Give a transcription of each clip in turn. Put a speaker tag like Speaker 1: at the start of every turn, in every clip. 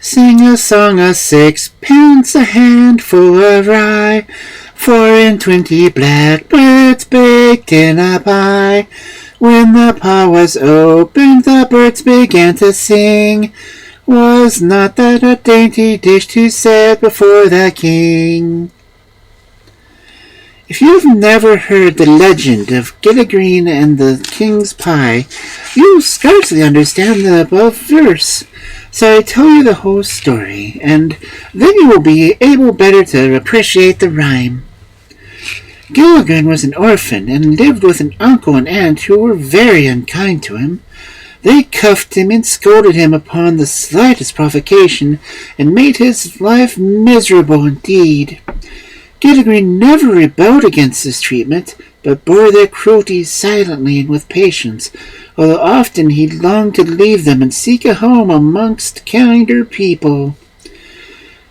Speaker 1: Sing a song of sixpence, a handful of rye, 4 and 20 blackbirds baked in a pie. When the pot was opened, the birds began to sing. Was not that a dainty dish to set before the king? If you've never heard the legend of Gilligren and the king's pie, you'll scarcely understand the above verse. So I tell you the whole story, and then you will be able better to appreciate the rhyme. Gilligren was an orphan and lived with an uncle and aunt who were very unkind to him. They cuffed him and scolded him upon the slightest provocation, and made his life miserable indeed. Gilligren never rebelled against this treatment, but bore their cruelties silently and with patience, although often he longed to leave them and seek a home amongst kinder people.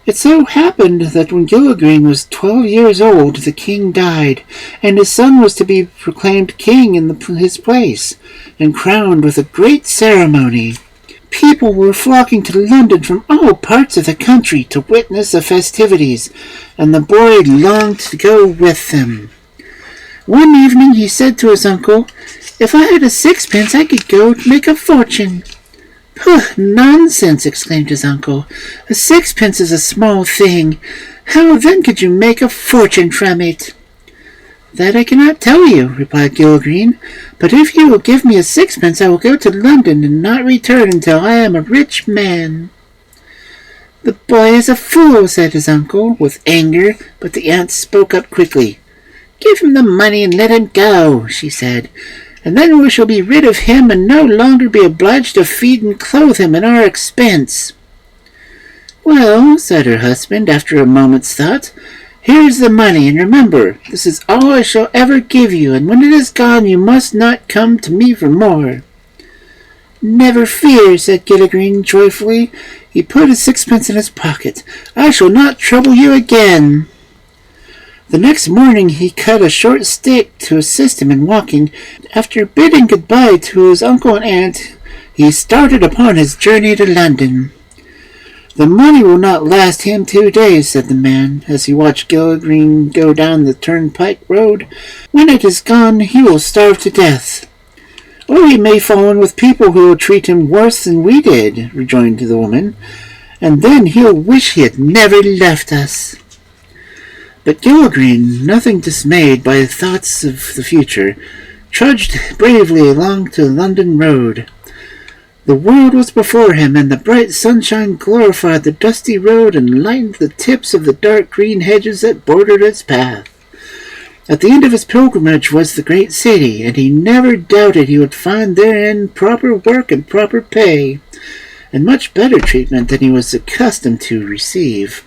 Speaker 1: It so happened that when Gilligren was 12 years old, the king died, and his son was to be proclaimed king in his place, and crowned with a great ceremony. People were flocking to London from all parts of the country to witness the festivities, and the boy longed to go with them. One evening he said to his uncle, "If I had a sixpence, I could go make a fortune." "Pooh, nonsense!" exclaimed his uncle. "A sixpence is a small thing. How then could you make a fortune from it?" "That I cannot tell you," replied Gilligren, "but if you will give me a sixpence, I will go to London and not return until I am a rich man." "The boy is a fool," said his uncle, with anger, but the aunt spoke up quickly. "Give him the money and let him go," she said, "and then we shall be rid of him and no longer be obliged to feed and clothe him at our expense." "Well," said her husband, after a moment's thought, "here is the money, and remember, this is all I shall ever give you, and when it is gone you must not come to me for more." "Never fear," said Gilligren joyfully. He put his sixpence in his pocket. "I shall not trouble you again." The next morning he cut a short stick to assist him in walking. After bidding goodbye to his uncle and aunt, he started upon his journey to London. "The money will not last him 2 days," said the man, as he watched Gilligren go down the turnpike road. "When it is gone, he will starve to death." "Or he may fall in with people who will treat him worse than we did," rejoined the woman, "and then he'll wish he had never left us." But Gilligren, nothing dismayed by the thoughts of the future, trudged bravely along the London road. The world was before him, and the bright sunshine glorified the dusty road and lightened the tips of the dark green hedges that bordered its path. At the end of his pilgrimage was the great city, and he never doubted he would find therein proper work and proper pay, and much better treatment than he was accustomed to receive.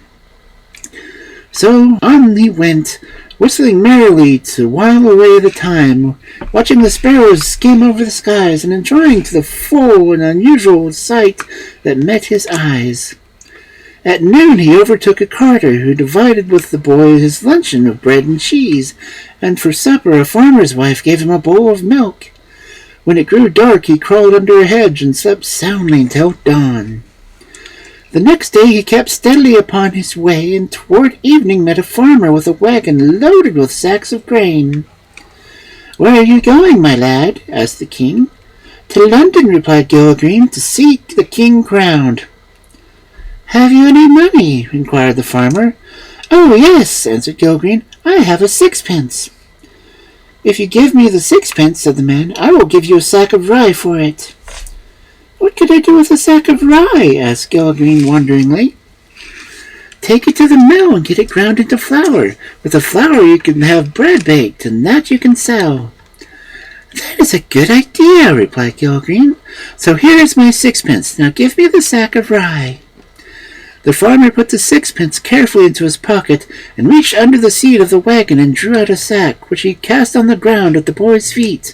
Speaker 1: So on he went, whistling merrily to while away the time, watching the sparrows skim over the skies, and enjoying to the full an unusual sight that met his eyes. At noon he overtook a carter who divided with the boy his luncheon of bread and cheese, and for supper a farmer's wife gave him a bowl of milk. When it grew dark he crawled under a hedge and slept soundly until dawn. The next day he kept steadily upon his way, and toward evening met a farmer with a wagon loaded with sacks of grain. "Where are you going, my lad?" asked the king. "To London," replied Gilligren, "to seek the king crowned." "Have you any money?" inquired the farmer. "Oh, yes," answered Gilligren, "I have a sixpence." "If you give me the sixpence," said the man, "I will give you a sack of rye for it." "What could I do with a sack of rye?" asked Gilligren wonderingly. "Take it to the mill and get it ground into flour. With the flour you can have bread baked, and that you can sell." "That is a good idea," replied Gilligren. "So here is my sixpence. Now give me the sack of rye." The farmer put the sixpence carefully into his pocket, and reached under the seat of the wagon and drew out a sack, which he cast on the ground at the boy's feet.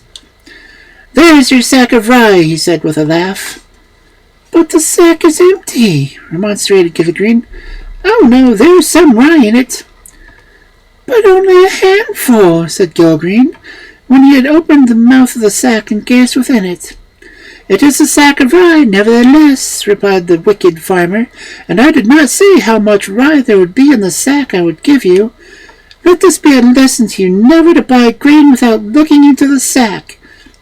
Speaker 1: "There is your sack of rye," he said with a laugh. "But the sack is empty," remonstrated Gilligren. "Oh, no, there is some rye in it." "But only a handful," said Gilligren, when he had opened the mouth of the sack and gazed within it. "It is a sack of rye, nevertheless," replied the wicked farmer, "and I did not say how much rye there would be in the sack I would give you. Let this be a lesson to you never to buy grain without looking into the sack."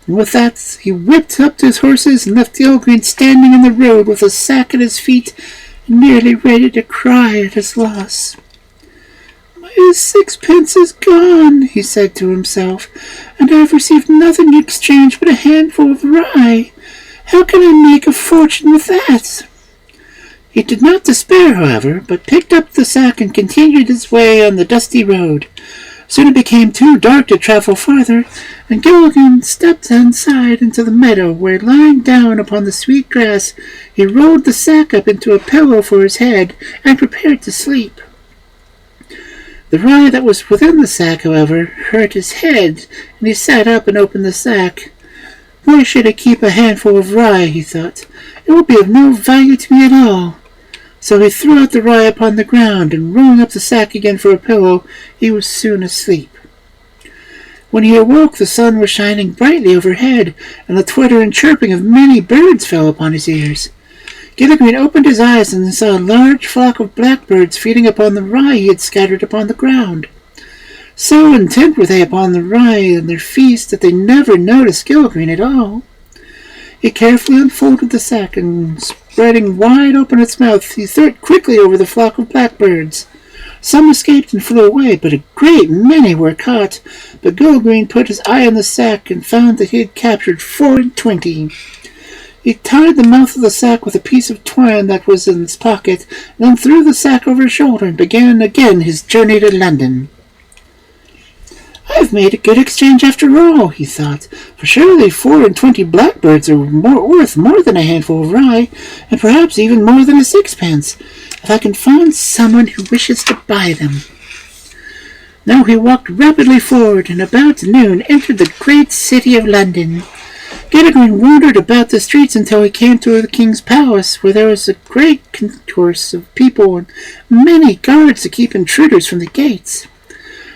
Speaker 1: And with that he whipped up his horses and left Gilligren standing in the road with the sack at his feet, nearly ready to cry at his loss. "My sixpence is gone," he said to himself, "and I have received nothing in exchange but a handful of rye. How can I make a fortune with that?" He did not despair, however, but picked up the sack and continued his way on the dusty road. Soon it became too dark to travel farther, and Gilligren stepped inside into the meadow, where, lying down upon the sweet grass, he rolled the sack up into a pillow for his head and prepared to sleep. The rye that was within the sack, however, hurt his head, and he sat up and opened the sack. "Why should I keep a handful of rye?" he thought. "It will be of no value to me at all." So he threw out the rye upon the ground, and rolling up the sack again for a pillow, he was soon asleep. When he awoke, the sun was shining brightly overhead, and the twitter and chirping of many birds fell upon his ears. Gilligren opened his eyes and saw a large flock of blackbirds feeding upon the rye he had scattered upon the ground. So intent were they upon the rye and their feast that they never noticed Gilligren at all. He carefully unfolded the sack, and spreading wide open its mouth, he threw it quickly over the flock of blackbirds. Some escaped and flew away, but a great many were caught. But Gilligren put his eye on the sack and found that he had captured 24. He tied the mouth of the sack with a piece of twine that was in his pocket, and then threw the sack over his shoulder and began again his journey to London. "I've made a good exchange after all," he thought, "for surely 24 blackbirds are worth more than a handful of rye, and perhaps even more than a sixpence, if I can find someone who wishes to buy them." Now he walked rapidly forward, and about noon entered the great city of London. Gilligren wandered about the streets until he came to the king's palace, where there was a great concourse of people and many guards to keep intruders from the gates.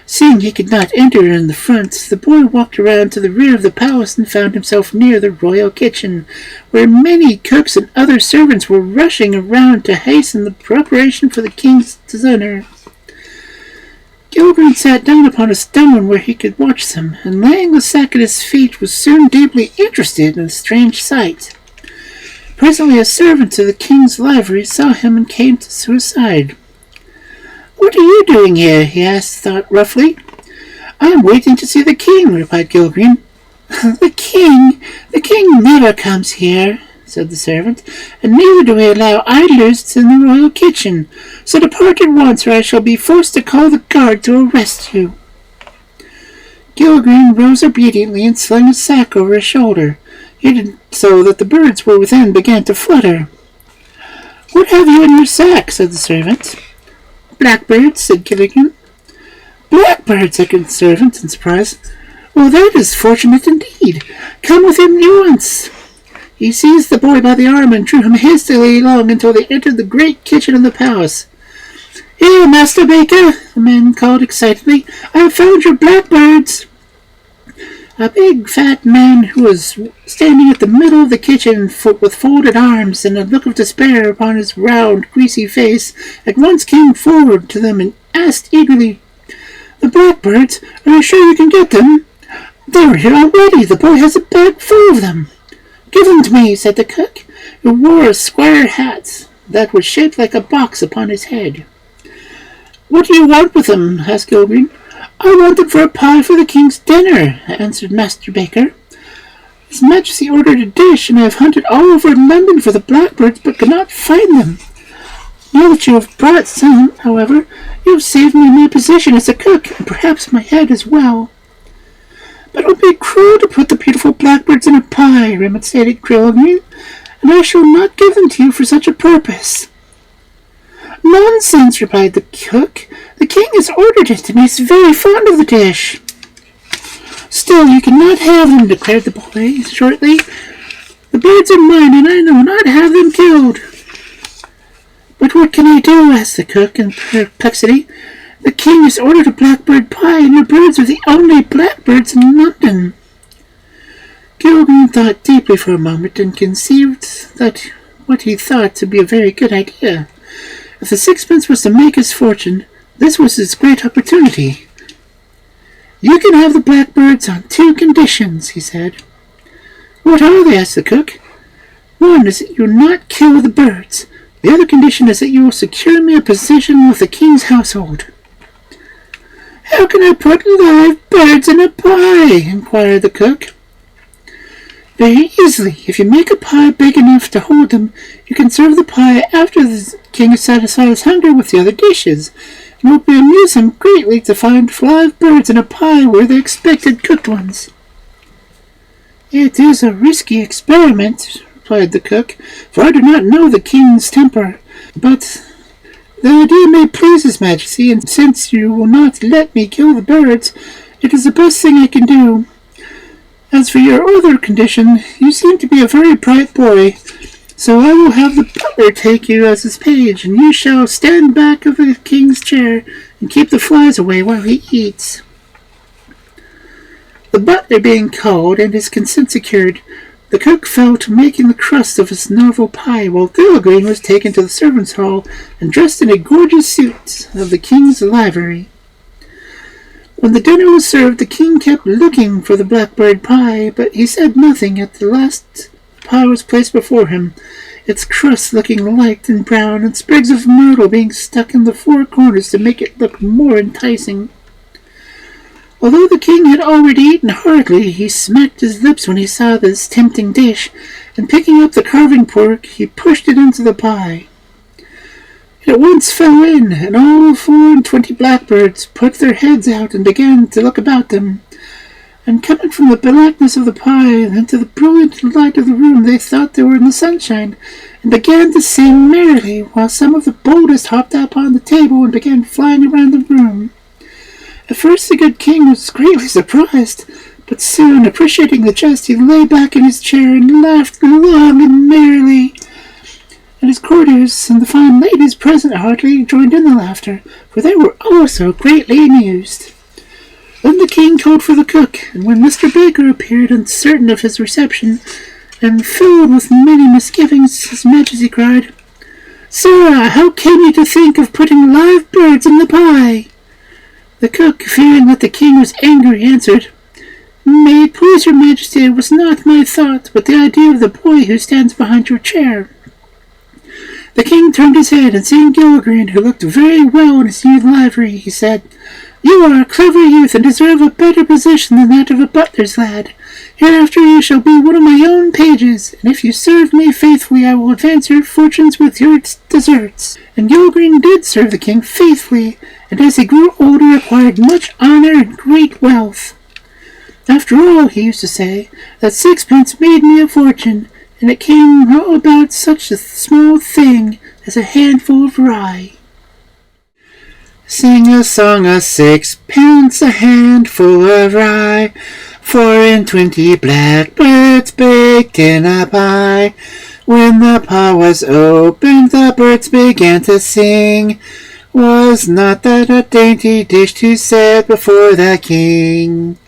Speaker 1: Seeing he could not enter in the front, the boy walked around to the rear of the palace and found himself near the royal kitchen, where many cooks and other servants were rushing around to hasten the preparation for the king's dinner. Gilligren sat down upon a stone where he could watch them, and laying the sack at his feet was soon deeply interested in the strange sight. Presently a servant to the king's livery saw him and came to his side. "What are you doing here?" he asked roughly. "I am waiting to see the king," replied Gilligren. The king never comes here," said the servant, "and neither do we allow idlers in the royal kitchen. So depart at once, or I shall be forced to call the guard to arrest you." Gilligren rose obediently and slung his sack over his shoulder. He did so that the birds were within began to flutter. "What have you in your sack?" said the servant. "Blackbirds," said Gilligren. "Blackbirds!" echoed the servant in surprise. "Well, that is fortunate indeed. Come with him at once." He seized the boy by the arm and drew him hastily along until they entered the great kitchen of the palace. "Here, Master Baker," the man called excitedly, "I have found your blackbirds." A big, fat man who was standing at the middle of the kitchen with folded arms and a look of despair upon his round, greasy face at once came forward to them and asked eagerly, "The blackbirds? Are you sure you can get them?" "They are here already. The boy has a bag full of them." "Give them to me," said the cook, who wore a square hat that was shaped like a box upon his head. "What do you want with them?" asked Gilligren. "I want them for a pie for the king's dinner," answered Master Baker. "His Majesty ordered a dish, and I have hunted all over London for the blackbirds, but could not find them. Now that you have brought some, however, you have saved me my position as a cook, and perhaps my head as well." "But it would be cruel to put the beautiful blackbirds in a pie," remonstrated Gilligren, "and I shall not give them to you for such a purpose." "Nonsense," replied the cook. "The king has ordered it, and he is very fond of the dish." "Still, you cannot have them," declared the boy shortly. "The birds are mine, and I will not have them killed." "But what can I do?" asked the cook in perplexity. "The king has ordered a blackbird pie, and your birds are the only blackbirds in London." Gilligren thought deeply for a moment and conceived that what he thought to be a very good idea. If the sixpence was to make his fortune, this was his great opportunity. "You can have the blackbirds on 2 conditions," he said. "What are they?" asked the cook. "One is that you will not kill the birds. The other condition is that you will secure me a position with the king's household." "How can I put live birds in a pie?" inquired the cook. "Very easily. If you make a pie big enough to hold them, you can serve the pie after the king has satisfied his hunger with the other dishes. It will amuse him greatly to find live birds in a pie where they expected cooked ones." "It is a risky experiment," replied the cook, "for I do not know the king's temper. But the idea may please his majesty, and since you will not let me kill the birds, it is the best thing I can do. As for your other condition, you seem to be a very bright boy, so I will have the butler take you as his page, and you shall stand back of the king's chair and keep the flies away while he eats." The butler being called and his consent secured, the cook fell to making the crust of his novel pie, while Gilligren was taken to the servants' hall and dressed in a gorgeous suit of the king's livery. When the dinner was served, the king kept looking for the blackbird pie, but he said nothing. At the last, the pie was placed before him, its crust looking light and brown, and sprigs of myrtle being stuck in the 4 corners to make it look more enticing. Although the king had already eaten heartily, he smacked his lips when he saw this tempting dish, and picking up the carving fork, he pushed it into the pie. It at once fell in, and all 24 blackbirds put their heads out and began to look about them. And coming from the blackness of the pie into the brilliant light of the room, they thought they were in the sunshine, and began to sing merrily, while some of the boldest hopped up on the table and began flying around the room. At first the good king was greatly surprised, but soon, appreciating the jest, he lay back in his chair and laughed long and merrily. And his courtiers and the fine ladies present heartily joined in the laughter, for they were also greatly amused. Then the king called for the cook, and when Mr. Baker appeared uncertain of his reception, and filled with many misgivings, his majesty cried, "Sir, how came you to think of putting live birds in the pie?" The cook, fearing that the king was angry, answered, "May it please your majesty, it was not my thought, but the idea of the boy who stands behind your chair." The king turned his head, and seeing Gilligren, who looked very well in his new livery, he said, "You are a clever youth, and deserve a better position than that of a butler's lad. Hereafter you shall be one of my own pages, and if you serve me faithfully, I will advance your fortunes with your deserts." And Gilligren did serve the king faithfully, and as he grew older acquired much honor and great wealth. "After all," he used to say, "that sixpence made me a fortune, and it came all about such a small thing as a handful of rye." Sing a song of sixpence, a handful of rye, 24 blackbirds baked in a pie. When the pie was opened, the birds began to sing. Was not that a dainty dish to set before the king?